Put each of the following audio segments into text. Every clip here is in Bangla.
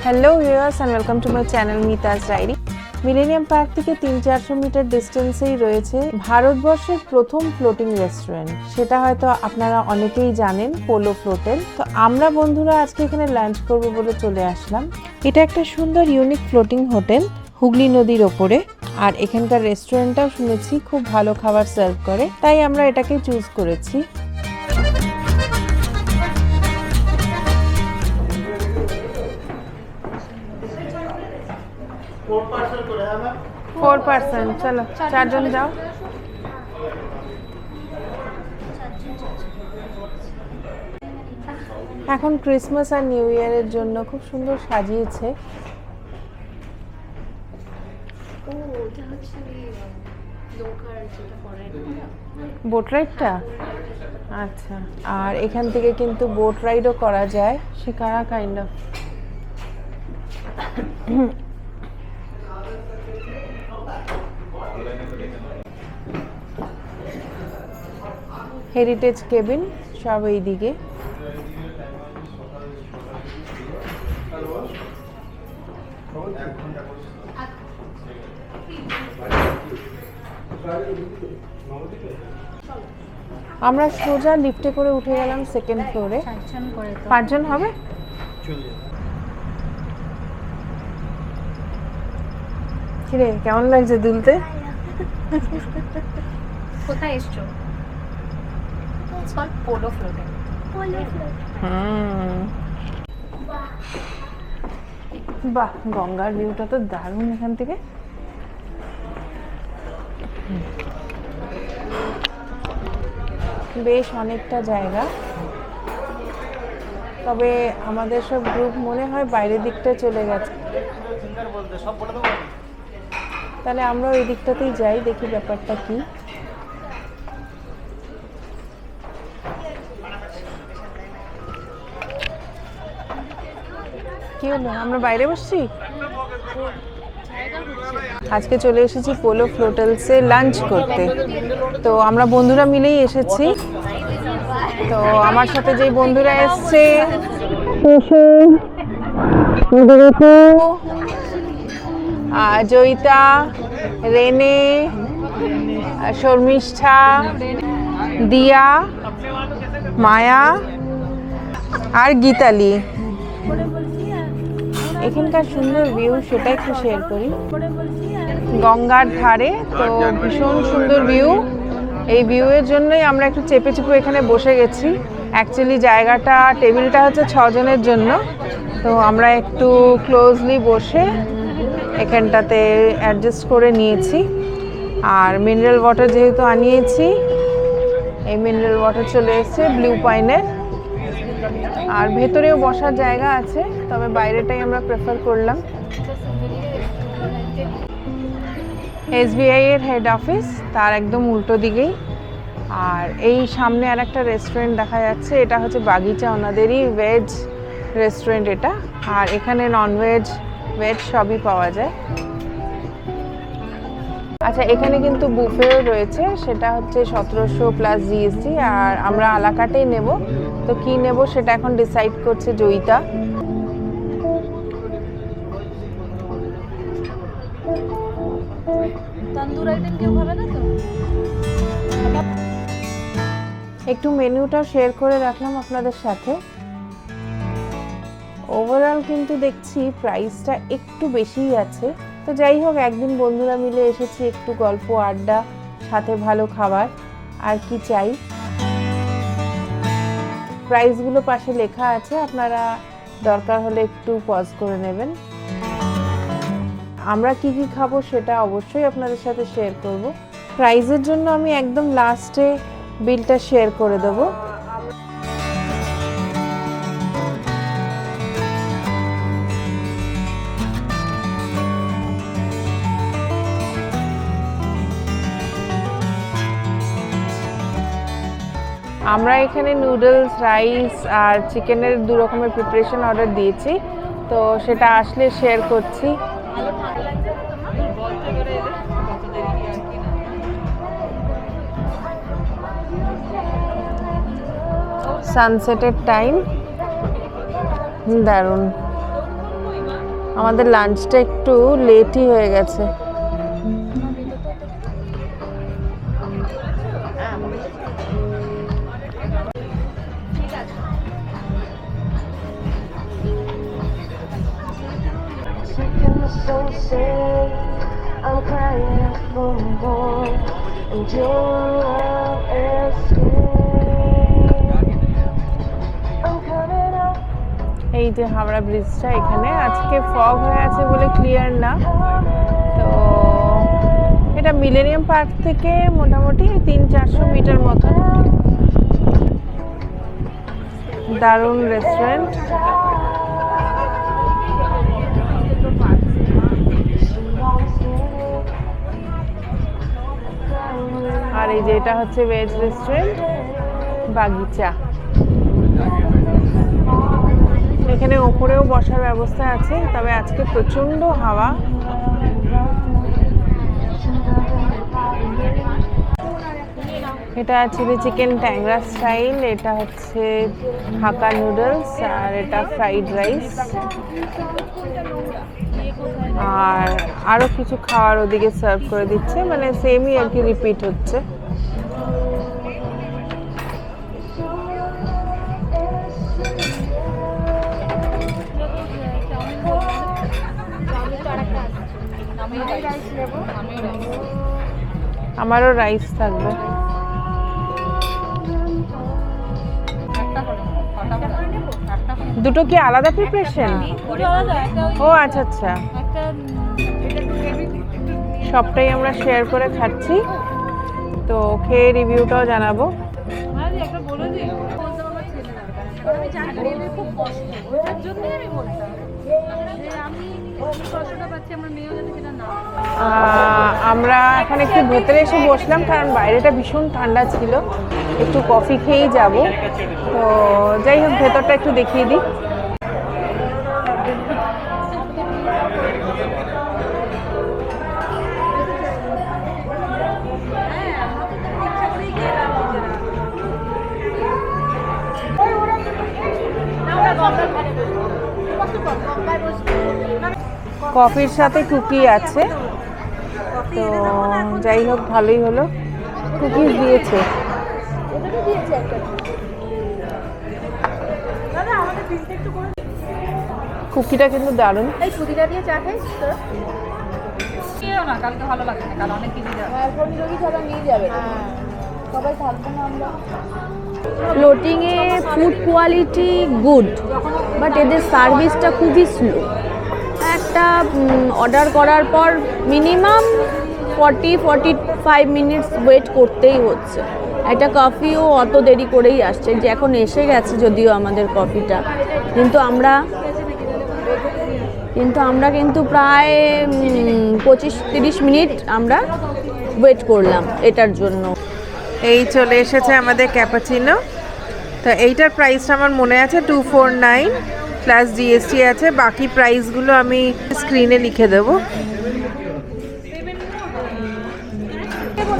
Hello viewers and welcome to my channel Mita's diary. Millennium Park থেকে 300-400 মিটার ডিস্টেন্সেই রয়েছে ভারতবর্ষের প্রথম ফ্লোটিং রেস্টুরেন্ট। সেটা হয়তো আপনারা অনেকেই জানেন, পোলো ফ্লোটেল। তো আমরা বন্ধুরা আজকে এখানে লাঞ্চ করবো বলে চলে আসলাম। এটা একটা সুন্দর ইউনিক ফ্লোটিং হোটেল হুগলি নদীর ওপরে। আর এখানকার রেস্টুরেন্টটাও শুনেছি খুব ভালো খাবার সার্ভ করে, তাই আমরা এটাকে চুজ করেছি। फोर पर्सन चलो 4 জন যাও। এখন ক্রিসমাস আর নিউ ইয়ারের জন্য খুব সুন্দর সাজিয়েছে। বোট রাইডটা আচ্ছা, আর এখান থেকে কিন্তু বোট রাইডও করা যায়, shikara kind of. Heritage cabin সব এইদিকে। আমরা সোজা লিফটে করে উঠে গেলাম সেকেন্ড ফ্লোরে। 5 জন হবে। কিরে কেমন লাগছে দুলতে? কোথায় এসছো? Polo floating. বাহ, গঙ্গার ভিউটা তো দারুণ এখান থেকে। বেশ অনেকটা জায়গা, তবে আমাদের সব গ্রুপ মনে হয় বাইরের দিকটা চলে গেছে। তাহলে আমরা ওই দিকটাতেই যাই, দেখি ব্যাপারটা কি। কি হলো, আমরা বাইরে বসছি। আজকে চলে এসেছি পোলো ফ্লোটেলসে লাঞ্চ করতে। তো আমরা বন্ধুরা মিলেই এসেছি। তো আমার সাথে যেই বন্ধুরা এসছে, জয়িতা, রেনে, শর্মিষ্ঠা, দিয়া, মায়া আর গীতালি। এখানকার সুন্দর ভিউ সেটা একটু শেয়ার করি। গঙ্গার ধারে, তো ভীষণ সুন্দর ভিউ। এই ভিউয়ের জন্যই আমরা একটু চেপে চেপে এখানে বসে গেছি। অ্যাকচুয়ালি জায়গাটা, টেবিলটা হচ্ছে 6 জনের জন্য। তো আমরা একটু ক্লোজলি বসে এখানটাতে অ্যাডজাস্ট করে নিয়েছি। আর মিনারেল ওয়াটার যেহেতু আনিয়েছি, এই মিনারেল ওয়াটার চলে এসেছে ব্লু পাইনের। আর ভেতরেও বসার জায়গা আছে, তবে বাইরেটাই আমরা প্রেফার করলাম। এসবিআই এর হেড অফিস তার একদম উল্টো দিকেই। আর এই সামনে আর একটা রেস্টুরেন্ট দেখা যাচ্ছে, এটা হচ্ছে বাগিচা, ওনাদেরই ভেজ রেস্টুরেন্ট এটা। আর এখানে ননভেজ ভেজ সবই পাওয়া যায়। আচ্ছা, এখানে কিন্তু বুফেও রয়েছে, সেটা হচ্ছে 1700 প্লাস জিএসটি। আর আমরা আলাকাটেই নেব। তো কি নেব সেটা এখন ডিসাইড করছে জয়িতা। একটু মেনুটা শেয়ার করে রাখলাম আপনাদের সাথে। ওভারঅল কিন্তু দেখছি প্রাইসটা একটু বেশিই আছে। তো যাই হোক, একদিন বন্ধুরা মিলে এসেছি, একটু গল্প আড্ডা, সাথে ভালো খাবার, আর কি চাই। প্রাইসগুলো পাশে লেখা আছে, আপনারা দরকার হলে একটু পজ করে নেবেন। আমরা কি কি খাবো সেটা অবশ্যই আপনাদের সাথে শেয়ার করব। প্রাইসের জন্য আমি একদম লাস্টে বিলটা শেয়ার করে দেবো। আমরা এখানে নুডলস, রাইস আর চিকেনের 2 রকমের প্রিপারেশন অর্ডার দিয়েছি। তো সেটা আসলে শেয়ার করছি। সানসেটের টাইম, দারুণ। আমাদের লাঞ্চটা একটু লেটই হয়ে গেছে। So sad, I'm crying for more, and your love is scared. I'm coming up, এই যে হাওড়া ব্রিজটা, এখানে আজকে ফগ হয়ে আছে বলে ক্লিয়ার না। তো এটা মিলেনিয়াম পার্ক থেকে মোটামুটি 300-400 মিটার মতো। দারুণ রেস্টুরেন্ট। আর এই যে এটা হচ্ছে ভেজ রেস্টুরেন্ট বাগিচা। এখানে ওপরেও বসার ব্যবস্থা আছে, তবে আজকে প্রচন্ড হাওয়া। এটা চিলি চিকেন ট্যাংরা স্টাইল, এটা হচ্ছে হাক্কা নুডলস, আর এটা ফ্রাইড রাইস, আর আরো কিছু খাবার ওদিকে সার্ভ করে দিচ্ছে, মানে সেমই আর কি, রিপিট হচ্ছে। আমারও রাইস থাকবে। দুটো কি আলাদা প্রিপারেশন? ও আচ্ছা আচ্ছা, সবটাই আমরা শেয়ার করে খাচ্ছি, তো খেয়ে রিভিউটাও জানাবো। আমরা এখন একটু ভেতরে এসে বসলাম, কারণ বাইরেটা ভীষণ ঠান্ডা ছিল, একটু কফি খেয়েই যাব। তো যাই হোক, ভেতরটা একটু দেখিয়ে দিই। কফির সাথে কুকি আছে, তো যাই হোক ভালোই হলো, কুকিজ দিয়েছে। কুকিটা কিন্তু দারুণ। ফ্লোটিংয়ে ফুড কোয়ালিটি গুড, বাট এদের সার্ভিসটা খুবই স্লো। একটা অর্ডার করার পর মিনিমাম 40-45 মিনিটস ওয়েট করতেই হচ্ছে। একটা কফিও অত দেরি করেই আসছে, যে এখন এসে গেছে যদিও আমাদের কফিটা, কিন্তু আমরা প্রায় 25-30 মিনিট আমরা ওয়েট করলাম এটার জন্য। এই চলে এসেছে আমাদের ক্যাপাচিনো। তো এইটার প্রাইসটা আমার মনে আছে 249 প্লাস জিএসটি আছে, বাকি প্রাইসগুলো আমি স্ক্রিনে লিখে দেবো।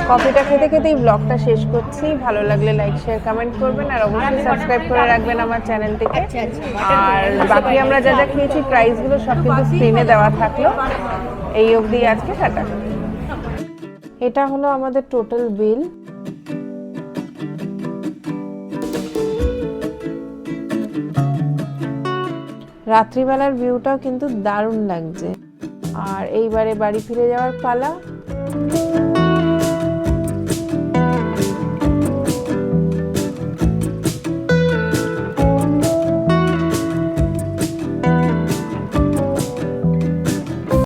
কফিটা খেতে খেতেই ব্লগটা শেষ করছি। ভালো লাগলে লাইক শেয়ার কমেন্ট করবেন, আর অবশ্যই সাবস্ক্রাইব করে রাখবেন আমার চ্যানেলটিকে। আর বাকি আমরা যা যা খেয়েছি প্রাইসগুলো সব কিন্তু স্ক্রিনে দেওয়া থাকলো। এই অবধি আজকে টাটা। এটা হলো আমাদের টোটাল বিল। রাত্রিবেলার ভিউটাও কিন্তু দারুণ লাগছে। আর এইবারে বাড়ি ফিরে যাওয়ার পালা।